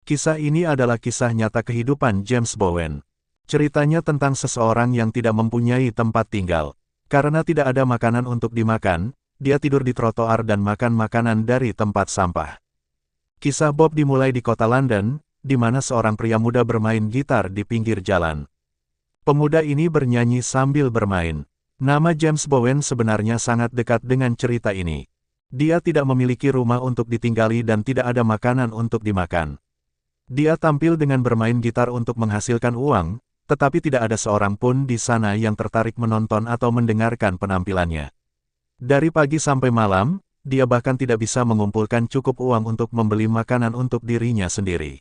Kisah ini adalah kisah nyata kehidupan James Bowen. Ceritanya tentang seseorang yang tidak mempunyai tempat tinggal. Karena tidak ada makanan untuk dimakan, dia tidur di trotoar dan makan makanan dari tempat sampah. Kisah Bob dimulai di kota London, di mana seorang pria muda bermain gitar di pinggir jalan. Pemuda ini bernyanyi sambil bermain. Nama James Bowen sebenarnya sangat dekat dengan cerita ini. Dia tidak memiliki rumah untuk ditinggali dan tidak ada makanan untuk dimakan. Dia tampil dengan bermain gitar untuk menghasilkan uang, tetapi tidak ada seorang pun di sana yang tertarik menonton atau mendengarkan penampilannya. Dari pagi sampai malam, dia bahkan tidak bisa mengumpulkan cukup uang untuk membeli makanan untuk dirinya sendiri.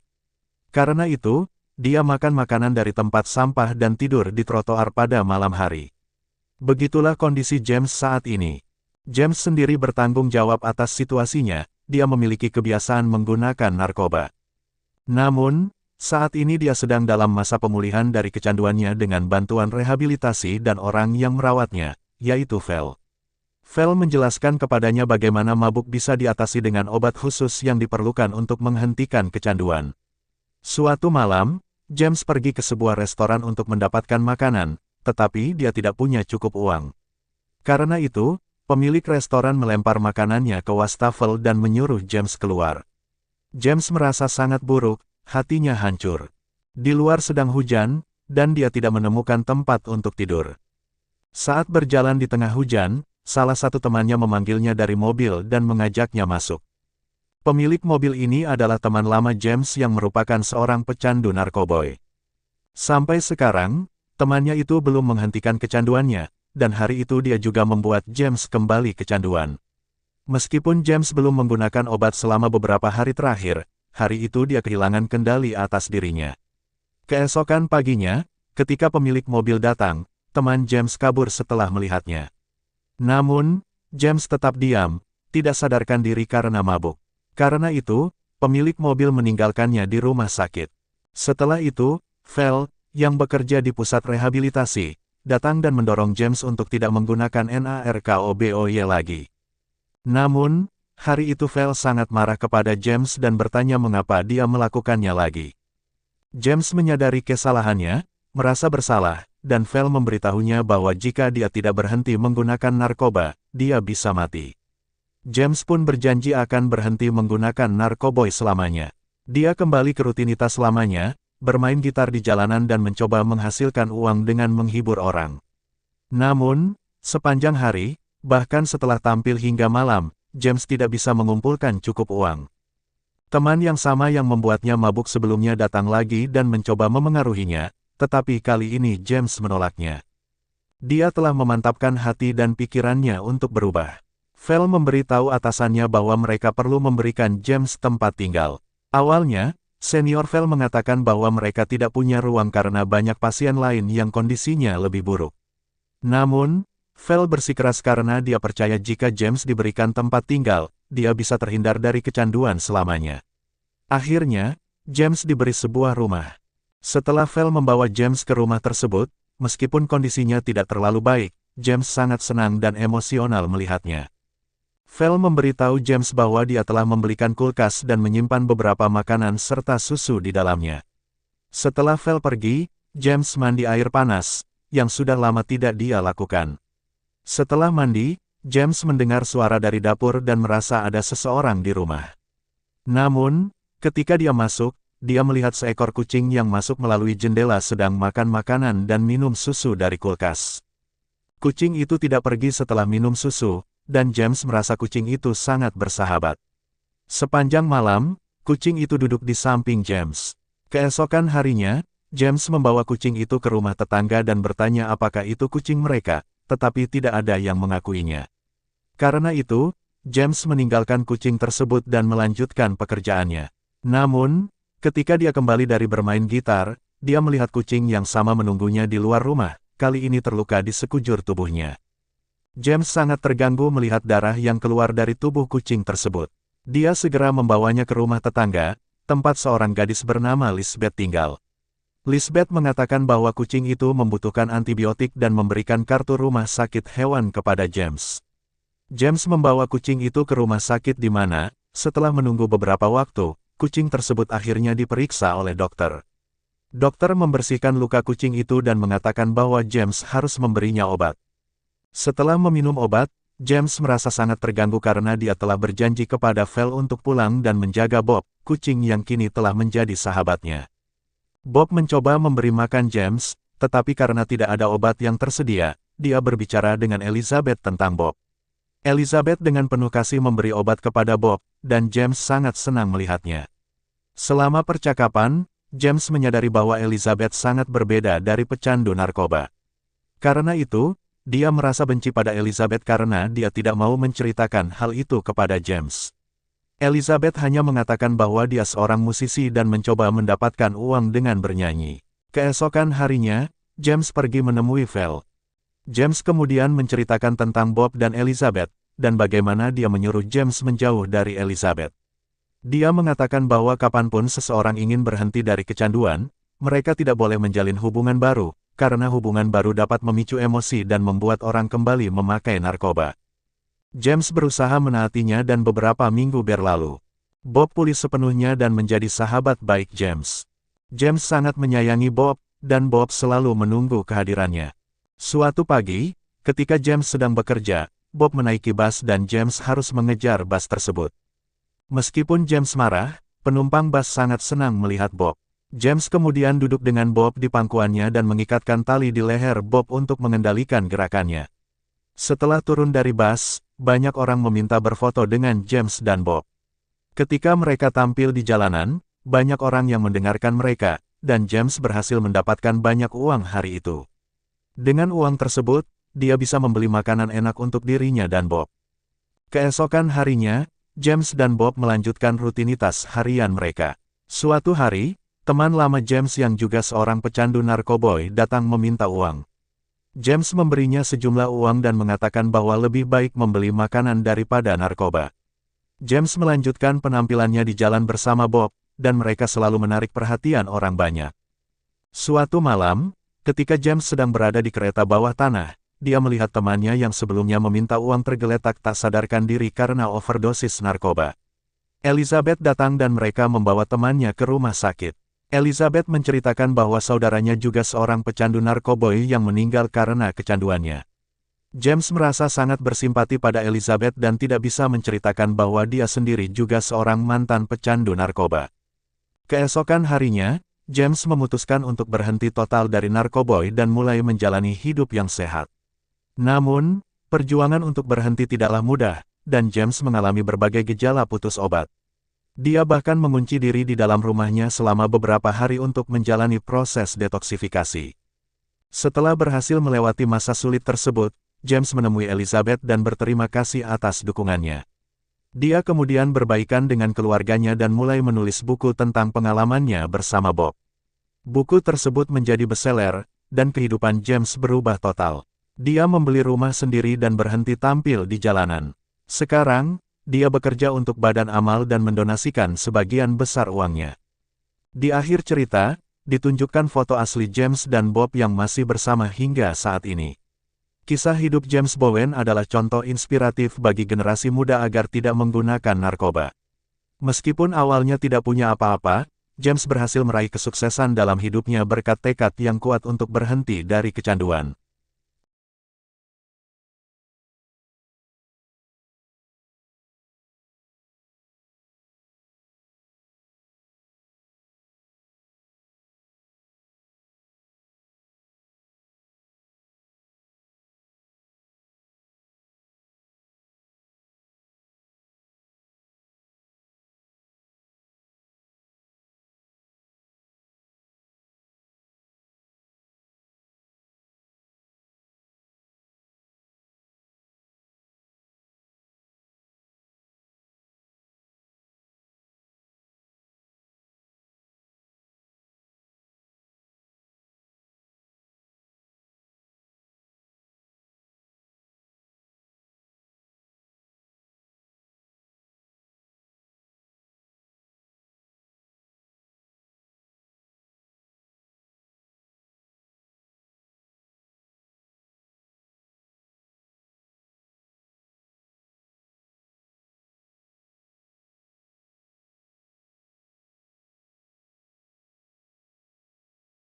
Karena itu, dia makan makanan dari tempat sampah dan tidur di trotoar pada malam hari. Begitulah kondisi James saat ini. James sendiri bertanggung jawab atas situasinya, dia memiliki kebiasaan menggunakan narkoba. Namun, saat ini dia sedang dalam masa pemulihan dari kecanduannya dengan bantuan rehabilitasi dan orang yang merawatnya, yaitu Val. Val menjelaskan kepadanya bagaimana mabuk bisa diatasi dengan obat khusus yang diperlukan untuk menghentikan kecanduan. Suatu malam, James pergi ke sebuah restoran untuk mendapatkan makanan, tetapi dia tidak punya cukup uang. Karena itu, pemilik restoran melempar makanannya ke wastafel dan menyuruh James keluar. James merasa sangat buruk, hatinya hancur. Di luar sedang hujan, dan dia tidak menemukan tempat untuk tidur. Saat berjalan di tengah hujan, salah satu temannya memanggilnya dari mobil dan mengajaknya masuk. Pemilik mobil ini adalah teman lama James yang merupakan seorang pecandu narkoboy. Sampai sekarang, temannya itu belum menghentikan kecanduannya, dan hari itu dia juga membuat James kembali kecanduan. Meskipun James belum menggunakan obat selama beberapa hari terakhir, hari itu dia kehilangan kendali atas dirinya. Keesokan paginya, ketika pemilik mobil datang, teman James kabur setelah melihatnya. Namun, James tetap diam, tidak sadarkan diri karena mabuk. Karena itu, pemilik mobil meninggalkannya di rumah sakit. Setelah itu, Val, yang bekerja di pusat rehabilitasi, datang dan mendorong James untuk tidak menggunakan narkoboy lagi. Namun, hari itu Val sangat marah kepada James dan bertanya mengapa dia melakukannya lagi. James menyadari kesalahannya, merasa bersalah, dan Val memberitahunya bahwa jika dia tidak berhenti menggunakan narkoba, dia bisa mati. James pun berjanji akan berhenti menggunakan narkoboy selamanya. Dia kembali ke rutinitas lamanya, bermain gitar di jalanan dan mencoba menghasilkan uang dengan menghibur orang. Namun, sepanjang hari, bahkan setelah tampil hingga malam, James tidak bisa mengumpulkan cukup uang. Teman yang sama yang membuatnya mabuk sebelumnya datang lagi dan mencoba memengaruhinya, tetapi kali ini James menolaknya. Dia telah memantapkan hati dan pikirannya untuk berubah. Val memberitahu atasannya bahwa mereka perlu memberikan James tempat tinggal. Awalnya, senior Val mengatakan bahwa mereka tidak punya ruang karena banyak pasien lain yang kondisinya lebih buruk. Namun, Val bersikeras karena dia percaya jika James diberikan tempat tinggal, dia bisa terhindar dari kecanduan selamanya. Akhirnya, James diberi sebuah rumah. Setelah Val membawa James ke rumah tersebut, meskipun kondisinya tidak terlalu baik, James sangat senang dan emosional melihatnya. Val memberitahu James bahwa dia telah membelikan kulkas dan menyimpan beberapa makanan serta susu di dalamnya. Setelah Val pergi, James mandi air panas, yang sudah lama tidak dia lakukan. Setelah mandi, James mendengar suara dari dapur dan merasa ada seseorang di rumah. Namun, ketika dia masuk, dia melihat seekor kucing yang masuk melalui jendela sedang makan makanan dan minum susu dari kulkas. Kucing itu tidak pergi setelah minum susu, dan James merasa kucing itu sangat bersahabat. Sepanjang malam, kucing itu duduk di samping James. Keesokan harinya, James membawa kucing itu ke rumah tetangga dan bertanya apakah itu kucing mereka, tetapi tidak ada yang mengakuinya. Karena itu, James meninggalkan kucing tersebut dan melanjutkan pekerjaannya. Namun, ketika dia kembali dari bermain gitar, dia melihat kucing yang sama menunggunya di luar rumah, kali ini terluka di sekujur tubuhnya. James sangat terganggu melihat darah yang keluar dari tubuh kucing tersebut. Dia segera membawanya ke rumah tetangga, tempat seorang gadis bernama Lisbeth tinggal. Lisbeth mengatakan bahwa kucing itu membutuhkan antibiotik dan memberikan kartu rumah sakit hewan kepada James. James membawa kucing itu ke rumah sakit di mana, setelah menunggu beberapa waktu, kucing tersebut akhirnya diperiksa oleh dokter. Dokter membersihkan luka kucing itu dan mengatakan bahwa James harus memberinya obat. Setelah meminum obat, James merasa sangat terganggu karena dia telah berjanji kepada Val untuk pulang dan menjaga Bob, kucing yang kini telah menjadi sahabatnya. Bob mencoba memberi makan James, tetapi karena tidak ada obat yang tersedia, dia berbicara dengan Elizabeth tentang Bob. Elizabeth dengan penuh kasih memberi obat kepada Bob, dan James sangat senang melihatnya. Selama percakapan, James menyadari bahwa Elizabeth sangat berbeda dari pecandu narkoba. Karena itu, dia merasa benci pada Elizabeth karena dia tidak mau menceritakan hal itu kepada James. Elizabeth hanya mengatakan bahwa dia seorang musisi dan mencoba mendapatkan uang dengan bernyanyi. Keesokan harinya, James pergi menemui Val. James kemudian menceritakan tentang Bob dan Elizabeth, dan bagaimana dia menyuruh James menjauh dari Elizabeth. Dia mengatakan bahwa kapanpun seseorang ingin berhenti dari kecanduan, mereka tidak boleh menjalin hubungan baru, karena hubungan baru dapat memicu emosi dan membuat orang kembali memakai narkoba. James berusaha menaatinya dan beberapa minggu berlalu. Bob pulih sepenuhnya dan menjadi sahabat baik James. James sangat menyayangi Bob, dan Bob selalu menunggu kehadirannya. Suatu pagi, ketika James sedang bekerja, Bob menaiki bus dan James harus mengejar bus tersebut. Meskipun James marah, penumpang bus sangat senang melihat Bob. James kemudian duduk dengan Bob di pangkuannya dan mengikatkan tali di leher Bob untuk mengendalikan gerakannya. Setelah turun dari bus, banyak orang meminta berfoto dengan James dan Bob. Ketika mereka tampil di jalanan, banyak orang yang mendengarkan mereka, dan James berhasil mendapatkan banyak uang hari itu. Dengan uang tersebut, dia bisa membeli makanan enak untuk dirinya dan Bob. Keesokan harinya, James dan Bob melanjutkan rutinitas harian mereka. Suatu hari, teman lama James yang juga seorang pecandu narkoboy datang meminta uang. James memberinya sejumlah uang dan mengatakan bahwa lebih baik membeli makanan daripada narkoba. James melanjutkan penampilannya di jalan bersama Bob, dan mereka selalu menarik perhatian orang banyak. Suatu malam, ketika James sedang berada di kereta bawah tanah, dia melihat temannya yang sebelumnya meminta uang tergeletak tak sadarkan diri karena overdosis narkoba. Elizabeth datang dan mereka membawa temannya ke rumah sakit. Elizabeth menceritakan bahwa saudaranya juga seorang pecandu narkoboy yang meninggal karena kecanduannya. James merasa sangat bersimpati pada Elizabeth dan tidak bisa menceritakan bahwa dia sendiri juga seorang mantan pecandu narkoba. Keesokan harinya, James memutuskan untuk berhenti total dari narkoboy dan mulai menjalani hidup yang sehat. Namun, perjuangan untuk berhenti tidaklah mudah, dan James mengalami berbagai gejala putus obat. Dia bahkan mengunci diri di dalam rumahnya selama beberapa hari untuk menjalani proses detoksifikasi. Setelah berhasil melewati masa sulit tersebut, James menemui Elizabeth dan berterima kasih atas dukungannya. Dia kemudian berbaikan dengan keluarganya dan mulai menulis buku tentang pengalamannya bersama Bob. Buku tersebut menjadi bestseller, dan kehidupan James berubah total. Dia membeli rumah sendiri dan berhenti tampil di jalanan. Sekarang, dia bekerja untuk badan amal dan mendonasikan sebagian besar uangnya. Di akhir cerita, ditunjukkan foto asli James dan Bob yang masih bersama hingga saat ini. Kisah hidup James Bowen adalah contoh inspiratif bagi generasi muda agar tidak menggunakan narkoba. Meskipun awalnya tidak punya apa-apa, James berhasil meraih kesuksesan dalam hidupnya berkat tekad yang kuat untuk berhenti dari kecanduan.